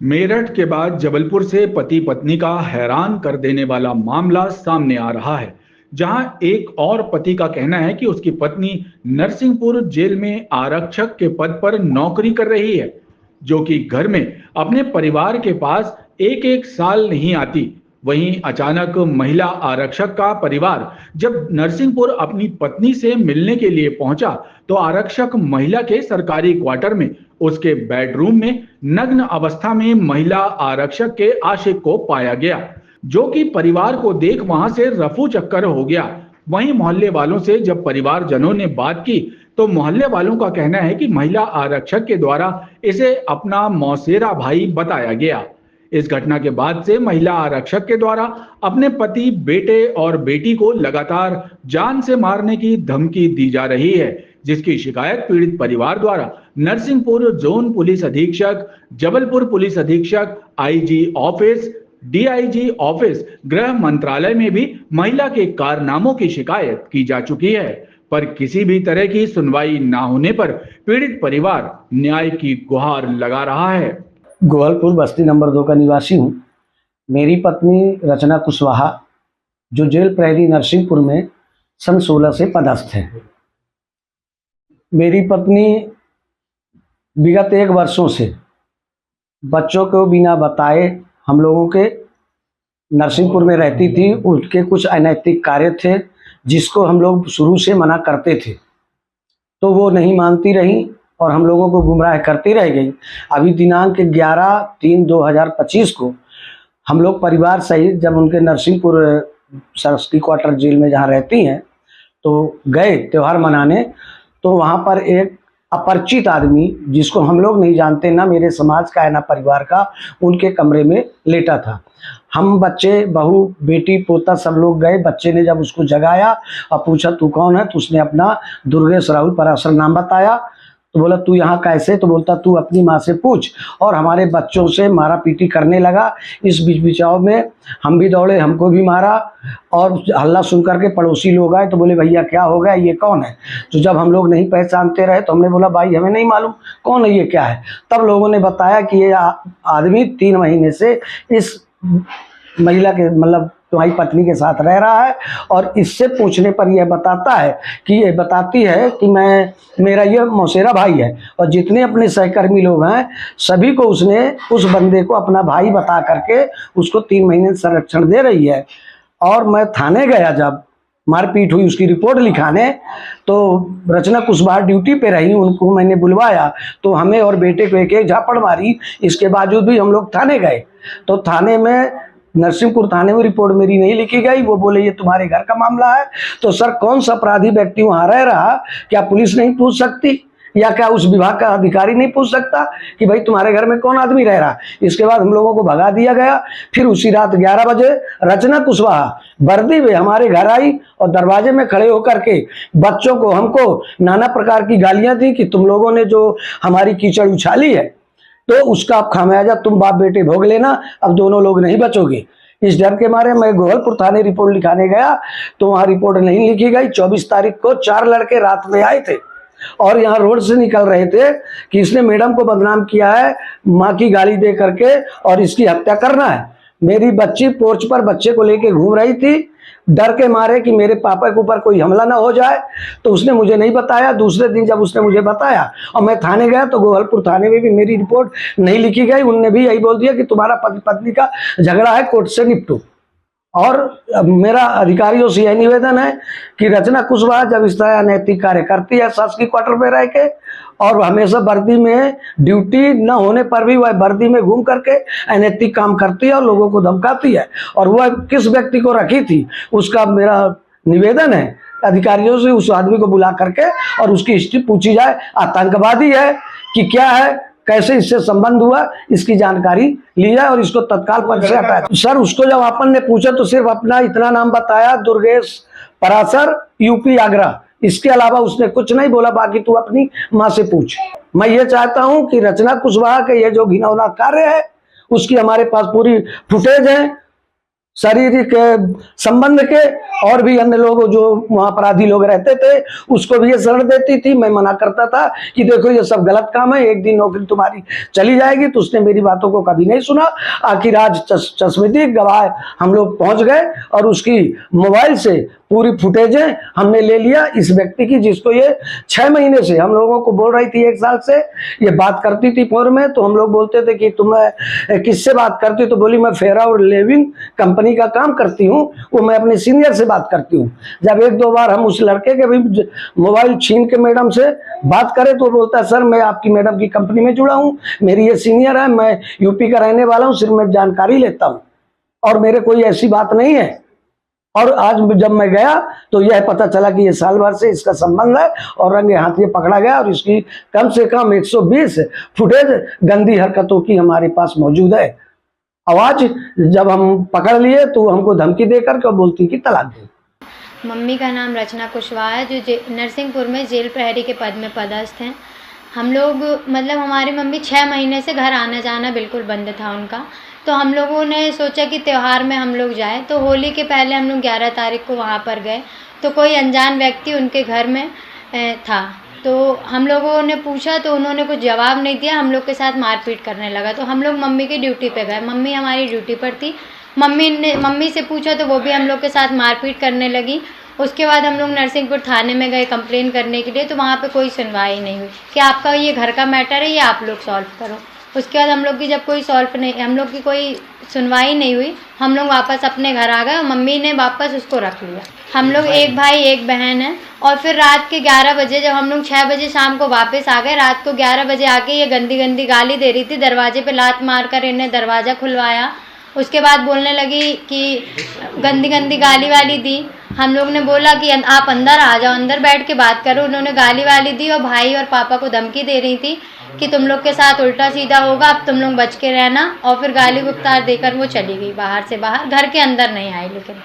मेरठ के बाद जबलपुर से पति पत्नी का हैरान कर देने वाला मामला सामने आ रहा है, जहां एक और पति का कहना है कि उसकी पत्नी नरसिंहपुर जेल में आरक्षक के पद पर नौकरी कर रही है, जो कि घर में अपने परिवार के पास एक एक साल नहीं आती। वहीं अचानक महिला आरक्षक का परिवार जब नरसिंहपुर अपनी पत्नी से मिलने के लिए पहुंचा, तो आरक्षक महिला के सरकारी क्वार्टर में उसके बेडरूम में नग्न अवस्था में महिला आरक्षक के आशिक को पाया गया, जो कि परिवार को देख वहां से रफू चक्कर हो गया। वहीं मोहल्ले वालों से जब परिवारजनों ने बात की, तो मोहल्ले वालों का कहना है कि महिला आरक्षक के द्वारा इसे अपना मौसेरा भाई बताया गया। इस घटना के बाद से महिला आरक्षक के द्वारा अपने पति, बेटे और बेटी को लगातार जान से मारने की धमकी दी जा रही है, जिसकी शिकायत पीड़ित परिवार द्वारा नरसिंहपुर जोन पुलिस अधीक्षक, जबलपुर पुलिस अधीक्षक, आईजी ऑफिस, डीआईजी ऑफिस, गृह मंत्रालय में भी महिला के कारनामों की शिकायत की जा चुकी है, पर किसी भी तरह की सुनवाई ना होने पर पीड़ित परिवार न्याय की गुहार लगा रहा है। गोहलपुर बस्ती नंबर 2 का निवासी हूँ। मेरी पत्नी रचना कुशवाहा, जो जेल प्रहरी नरसिंहपुर में सन 16 से पदस्थ है। मेरी पत्नी विगत 1 वर्षों से बच्चों को बिना बताए हम लोगों के नरसिंहपुर में रहती थी। उनके कुछ अनैतिक कार्य थे, जिसको हम लोग शुरू से मना करते थे, तो वो नहीं मानती रही और हम लोगों को गुमराह करती रह गई। अभी दिनांक 11/3/2025 को हम लोग परिवार सहित जब उनके नरसिंहपुर शासकीय क्वार्टर जेल में जहाँ रहती हैं, तो गए त्यौहार मनाने, तो वहाँ पर एक अपरिचित आदमी, जिसको हम लोग नहीं जानते, ना मेरे समाज का है ना परिवार का, उनके कमरे में लेटा था। हम बच्चे, बहू, बेटी, पोता सब लोग गए। बच्चे ने जब उसको जगाया और पूछा तू कौन है, तो उसने अपना दुर्गेश राहुल पराशर नाम बताया। तो बोला तू यहाँ कैसे, तो बोलता तू अपनी माँ से पूछ, और हमारे बच्चों से मारा पीटी करने लगा। इस बीच बिचाव में हम भी दौड़े, हमको भी मारा, और हल्ला सुन करके पड़ोसी लोग आए तो बोले भैया क्या हो गया, ये कौन है। तो जब हम लोग नहीं पहचानते रहे तो हमने बोला भाई हमें नहीं मालूम कौन है, ये क्या है। तब लोगों ने बताया कि ये आदमी 3 महीने से इस महिला के, मतलब तुम्हारी पत्नी के साथ रह रहा है, और इससे पूछने पर यह बताता है कि ये बताती है कि मेरा ये मौसेरा भाई है, और जितने अपने सहकर्मी लोग हैं सभी को उसने उस बंदे को अपना भाई बता करके उसको 3 महीने संरक्षण दे रही है। और मैं थाने गया, जब मारपीट हुई उसकी रिपोर्ट लिखाने, तो रचना कुशवाहा ड्यूटी पे रही, उनको मैंने बुलवाया, तो हमें और बेटे को एक एक झापड़ मारी। इसके बावजूद भी हम लोग थाने गए, तो थाने में, नरसिंहपुर थाने में रिपोर्ट मेरी नहीं लिखी गई। वो बोले ये तुम्हारे घर का मामला है। तो सर कौन सा अपराधी व्यक्ति वहां रह रहा, क्या पुलिस नहीं पूछ सकती, या क्या उस विभाग का अधिकारी नहीं पूछ सकता कि भाई तुम्हारे घर में कौन आदमी रह रहा। इसके बाद हम लोगों को भगा दिया गया। फिर उसी रात 11 बजे रचना कुशवाहा वर्दी में हमारे घर आई और दरवाजे में खड़े होकर के बच्चों को, हमको नाना प्रकार की गालियां दी कि तुम लोगों ने जो हमारी कीचड़ उछाली है, तो उसका आप खामियाजा तुम बाप बेटे भोग लेना, अब दोनों लोग नहीं बचोगे। इस डर के मारे मैं गोहलपुर थाने रिपोर्ट लिखाने गया, तो वहां रिपोर्ट नहीं लिखी गई। 24 तारीख को 4 लड़के रात में आए थे और यहाँ रोड से निकल रहे थे कि इसने मैडम को बदनाम किया है, माँ की गाली दे करके, और इसकी हत्या करना है। मेरी बच्ची पोर्च पर बच्चे को लेके घूम रही थी, डर के मारे कि मेरे पापा के ऊपर कोई हमला ना हो जाए, तो उसने मुझे नहीं बताया। दूसरे दिन जब उसने मुझे बताया और मैं थाने गया, तो गोहलपुर थाने में भी मेरी रिपोर्ट नहीं लिखी गई। उनने भी यही बोल दिया कि तुम्हारा पति पत्नी का झगड़ा है, कोर्ट से निपटो। और मेरा अधिकारियों से यह निवेदन है कि रचना कुशवाहा जब इस तरह अनैतिक कार्य करती है शासकीय क्वार्टर में रह के, और हमेशा वर्दी में ड्यूटी न होने पर भी वह वर्दी में घूम करके अनैतिक काम करती है और लोगों को धमकाती है, और वह किस व्यक्ति को रखी थी उसका मेरा निवेदन है अधिकारियों से, उस आदमी को बुला करके और उसकी हिस्ट्री पूछी जाए। आतंकवादी है कि क्या है, कैसे इससे संबंध हुआ, इसकी जानकारी ली जाए और इसको तत्काल पद से हटाया। सर उसको जब अपन ने पूछा तो सिर्फ अपना इतना नाम बताया, दुर्गेश पराशर, यूपी आगरा। इसके अलावा उसने कुछ नहीं बोला, बाकी तू अपनी माँ से पूछ। मैं ये चाहता हूं कि रचना कुशवाहा के ये जो घिनौना कार्य है उसकी हमारे पास पूरी फुटेज है, शारीरिक संबंध के और भी अन्य लोग जो वहां अपराधी लोग रहते थे उसको भी ये शरण देती थी। मैं मना करता था कि देखो ये सब गलत काम है, एक दिन नौकरी तुम्हारी चली जाएगी। तो उसने मेरी बातों को कभी नहीं सुना। आखिर आज चश्मदीद गवाह हम लोग पहुंच गए और उसकी मोबाइल से पूरी फुटेजें हमने ले लिया इस व्यक्ति की, जिसको ये 6 महीने से हम लोगों को बोल रही थी, 1 साल से ये बात करती थी फोन में। तो हम लोग बोलते थे कि तुम किससे बात करती हो? तो बोली मैं फेयर और लिविंग कंपनी का काम करती हूँ, वो मैं अपने सीनियर से बात करती हूँ। जब 1-2 बार हम उस लड़के के भी मोबाइल छीन के मैडम से बात करें तो बोलता है सर मैं आपकी मैडम की कंपनी में जुड़ा हूँ, मेरी ये सीनियर है, मैं यूपी का रहने वाला हूँ, सिर्फ मैं जानकारी लेता हूँ और मेरे कोई ऐसी बात नहीं है। और आज जब मैं गया तो यह पता चला कि ये साल भर से इसका संबंध है और रंगे हाथ ये पकड़ा गया और इसकी कम से कम 120 फुटेज गंदी हरकतों की हमारे पास मौजूद है। आवाज जब हम पकड़ लिए तो हमको धमकी देकर के बोलती कि तलाक दे। मम्मी का नाम रचना कुशवाहा है, जो नरसिंहपुर में जेल प्रहरी के पद में पदस्थ हैं। हम लोग मतलब हमारी मम्मी 6 महीने से घर आना जाना बिल्कुल बंद था उनका। तो हम लोगों ने सोचा कि त्यौहार में हम लोग जाएं। तो होली के पहले हम लोग 11 तारीख को वहाँ पर गए तो कोई अनजान व्यक्ति उनके घर में था। तो हम लोगों ने पूछा तो उन्होंने कुछ जवाब नहीं दिया, हम लोग के साथ मारपीट करने लगा। तो हम लोग मम्मी की ड्यूटी पे गए, मम्मी हमारी ड्यूटी पर थी। मम्मी से पूछा तो वो भी हम लोग के साथ मारपीट करने लगी। उसके बाद हम लोग नरसिंहपुर थाने में गए कंप्लेन करने के लिए, तो वहाँ पे कोई सुनवाई नहीं हुई कि आपका ये घर का मैटर है, ये आप लोग सॉल्व करो। उसके बाद हम लोग की जब हम लोग की कोई सुनवाई नहीं हुई, हम लोग वापस अपने घर आ गए और मम्मी ने वापस उसको रख लिया। हम लोग एक भाई एक बहन है। और फिर रात के 11 बजे जब हम लोग 6 बजे शाम को वापस आ गए, रात को 11 बजे आके ये गंदी गंदी गाली दे रही थी, दरवाजे पे लात मार कर इन्हें दरवाज़ा खुलवाया। उसके बाद बोलने लगी कि गंदी गंदी गाली वाली दी। हम लोग ने बोला कि आप अंदर आ जाओ, अंदर बैठ के बात करो। उन्होंने गाली वाली दी और भाई और पापा को धमकी दे रही थी कि तुम लोग के साथ उल्टा सीधा होगा, अब तुम लोग बच के रहना। और फिर गाली गुप्तार देकर वो चली गई बाहर से बाहर, घर के अंदर नहीं आई। लेकिन